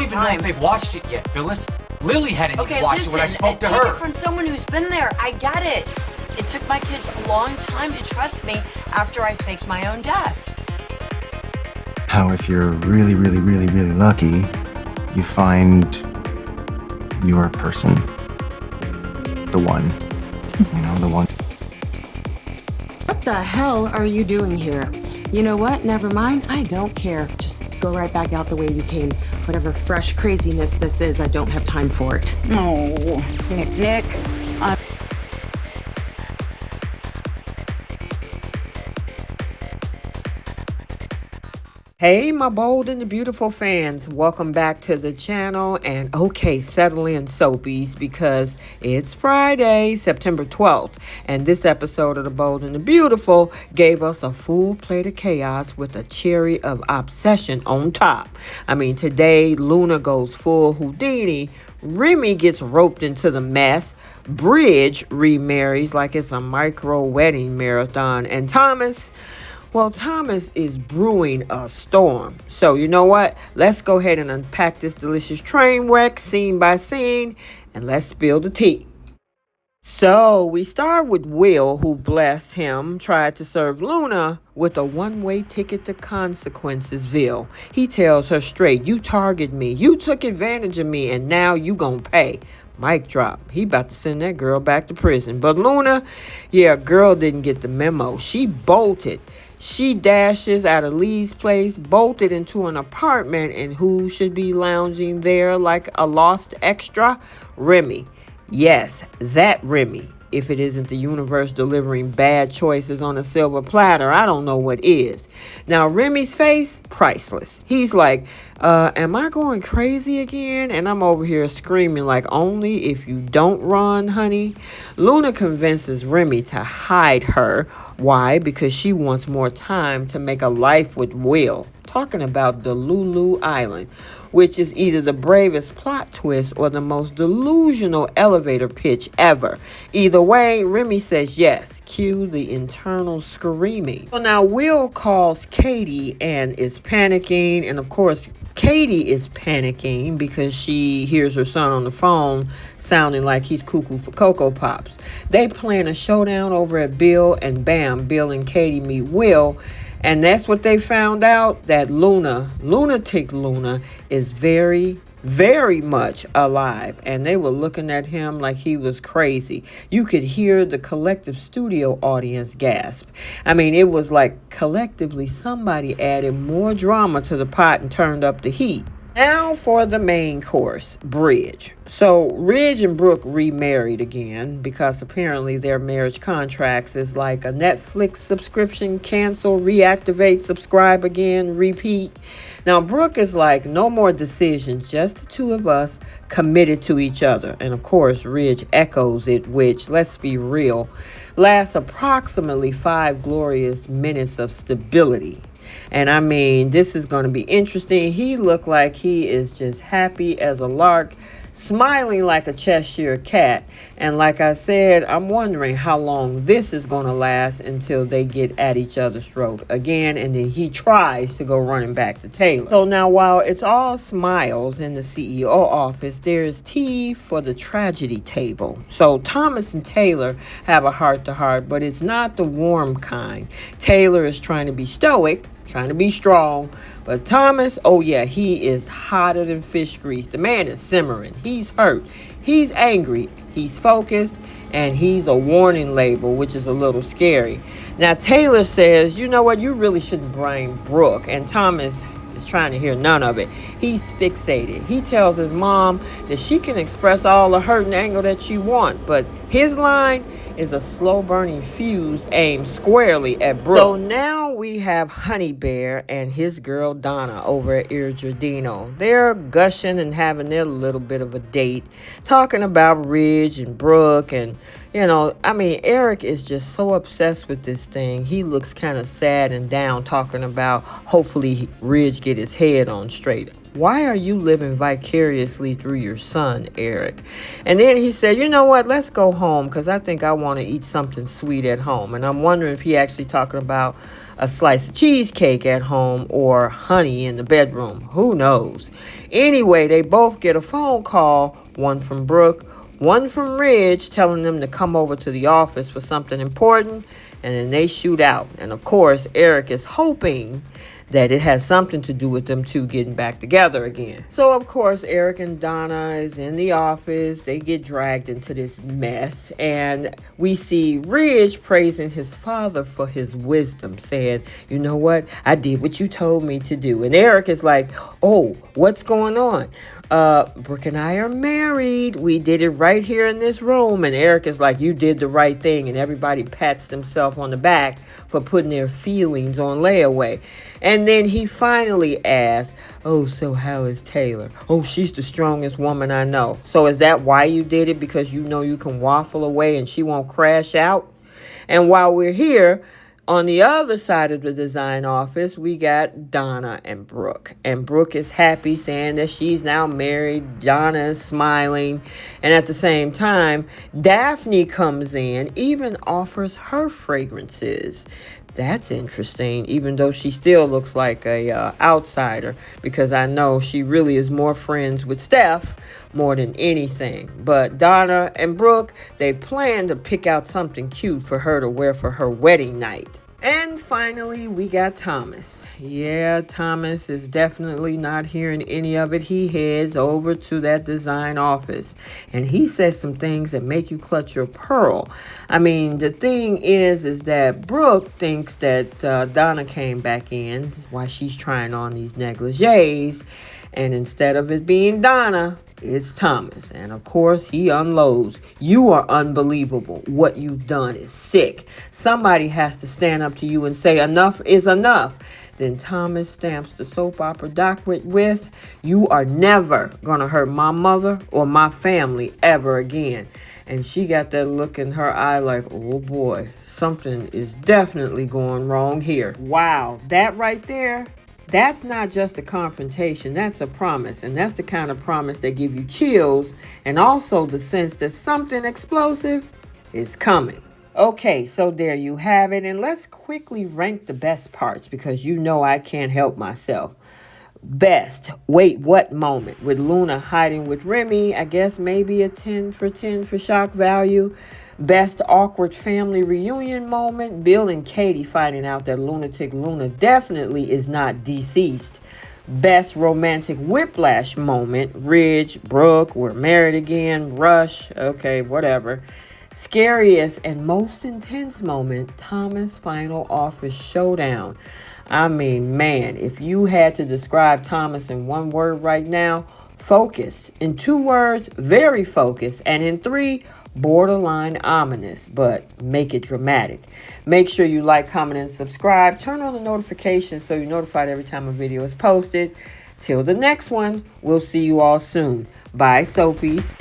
don't even know if they've watched it yet, Phyllis. Lily hadn't even watched it when I spoke to her. Take it from someone who's been there. I get it. It took my kids a long time to trust me after I faked my own death. How if you're really, really, really, really lucky, you find your person. The one. The one. What the hell are you doing here? You know what? Never mind. I don't care. Just go right back out the way you came. Whatever fresh craziness this is, I don't have time for it. Oh, Nick. Hey, my bold and the beautiful fans, welcome back to the channel. And okay, settle in, soapies, because it's Friday, September 12th, and this episode of the Bold and the Beautiful gave us a full plate of chaos with a cherry of obsession on top. I mean, today Luna goes full Houdini, Remy gets roped into the mess, Bridge remarries like it's a micro wedding marathon, and Thomas is brewing a storm. So you know what? Let's go ahead and unpack this delicious train wreck scene by scene, and let's spill the tea. So we start with Will, who, bless him, tried to serve Luna with a one-way ticket to consequencesville. He tells her straight, you targeted me, you took advantage of me, and now you gonna pay. Mic drop. He about to send that girl back to prison. But Luna, girl didn't get the memo. She bolted. She dashes out of Lee's place, bolted into an apartment, and who should be lounging there like a lost extra? Remy. Yes, that Remy. If it isn't the universe delivering bad choices on a silver platter, I don't know what is. Now, Remy's face, priceless. He's like, am I going crazy again? And I'm over here screaming like, only if you don't run, honey. Luna convinces Remy to hide her. Why? Because she wants more time to make a life with Will. Talking about the Lulu Island, which is either the bravest plot twist or the most delusional elevator pitch ever. Either way, Remy says yes. Cue the internal screaming. So now Will calls Katie and is panicking. And of course, Katie is panicking because she hears her son on the phone sounding like he's cuckoo for Cocoa Pops. They plan a showdown over at Bill, and bam, Bill and Katie meet Will. And that's what they found out, that lunatic Luna, is very, very much alive. And they were looking at him like he was crazy. You could hear the collective studio audience gasp. I mean, it was like collectively somebody added more drama to the pot and turned up the heat. Now for the main course, Bridge. So Ridge and Brooke remarried again because apparently their marriage contracts is like a Netflix subscription: cancel, reactivate, subscribe again, repeat. Now Brooke is like, no more decisions, just the two of us committed to each other. And of course Ridge echoes it, which, let's be real, lasts approximately 5 glorious minutes of stability. And I mean, this is going to be interesting. He looked like he is just happy as a lark, smiling like a Cheshire cat. And like I said, I'm wondering how long this is going to last until they get at each other's throat again. And then he tries to go running back to Taylor. So now, while it's all smiles in the CEO office, there's tea for the tragedy table. So Thomas and Taylor have a heart-to-heart, but it's not the warm kind. Taylor is trying to be stoic, trying to be strong, but Thomas, oh yeah, he is hotter than fish grease. The man is simmering. He's hurt. He's angry. He's focused, and he's a warning label, which is a little scary. Now Taylor says, you know what, you really shouldn't blame Brooke, and Thomas is trying to hear none of it. He's fixated. He tells his mom that she can express all the hurt and anger that she wants, but his line is a slow-burning fuse aimed squarely at Brooke. So now we have Honey Bear and his girl Donna over at Il Giardino. They're gushing and having their little bit of a date, talking about Ridge and Brooke. And, Eric is just so obsessed with this thing. He looks kind of sad and down, talking about hopefully Ridge get his head on straight. Why are you living vicariously through your son, Eric? And then he said, you know what, let's go home because I think I want to eat something sweet at home. And I'm wondering if he actually talking about a slice of cheesecake at home or honey in the bedroom. Who knows? Anyway, they both get a phone call, one from Brooke, one from Ridge, telling them to come over to the office for something important, and then they shoot out. And of course, Eric is hoping that it has something to do with them two getting back together again. So of course, Eric and Donna is in the office. They get dragged into this mess, and we see Ridge praising his father for his wisdom, saying, you know what, I did what you told me to do. And Eric is like, oh, what's going on? Brooke and I are married. We did it right here in this room. And Eric is like, you did the right thing. And everybody pats themselves on the back for putting their feelings on layaway. And then he finally asks, oh, so how is Taylor? Oh, she's the strongest woman I know. So is that why you did it? Because you know you can waffle away and she won't crash out? And while we're here, on the other side of the design office, we got Donna and Brooke. And Brooke is happy, saying that she's now married. Donna is smiling. And at the same time, Daphne comes in, even offers her fragrances. That's interesting, even though she still looks like a outsider, because I know she really is more friends with Steph more than anything. But Donna and Brooke, they plan to pick out something cute for her to wear for her wedding night. And finally, we got Thomas. Yeah, Thomas is definitely not hearing any of it. He heads over to that design office, and he says some things that make you clutch your pearl. I mean, the thing is that Brooke thinks that Donna came back in while she's trying on these negligees, and instead of it being Donna, it's Thomas. And of course, he unloads. You are unbelievable. What you've done is sick. Somebody has to stand up to you and say enough is enough. Then Thomas stamps the soap opera document with, you are never going to hurt my mother or my family ever again. And she got that look in her eye like, oh boy, something is definitely going wrong here. Wow, that right there, that's not just a confrontation, that's a promise. And that's the kind of promise that give you chills and also the sense that something explosive is coming. Okay, so there you have it. And let's quickly rank the best parts because you know I can't help myself. Best, wait, what moment? With Luna hiding with Remy, I guess maybe a 10 for 10 for shock value. Best awkward family reunion moment, Bill and Katie finding out that lunatic Luna definitely is not deceased. Best romantic whiplash moment, Ridge, Brooke, we're married again, Rush, okay, whatever. Scariest and most intense moment, Thomas' final office showdown. I mean, man, if you had to describe Thomas in one word right now, focused. In 2 words, very focused. And in 3, borderline ominous, but make it dramatic. Make sure you like, comment, and subscribe. Turn on the notifications so you're notified every time a video is posted. Till the next one, we'll see you all soon. Bye, Soapies.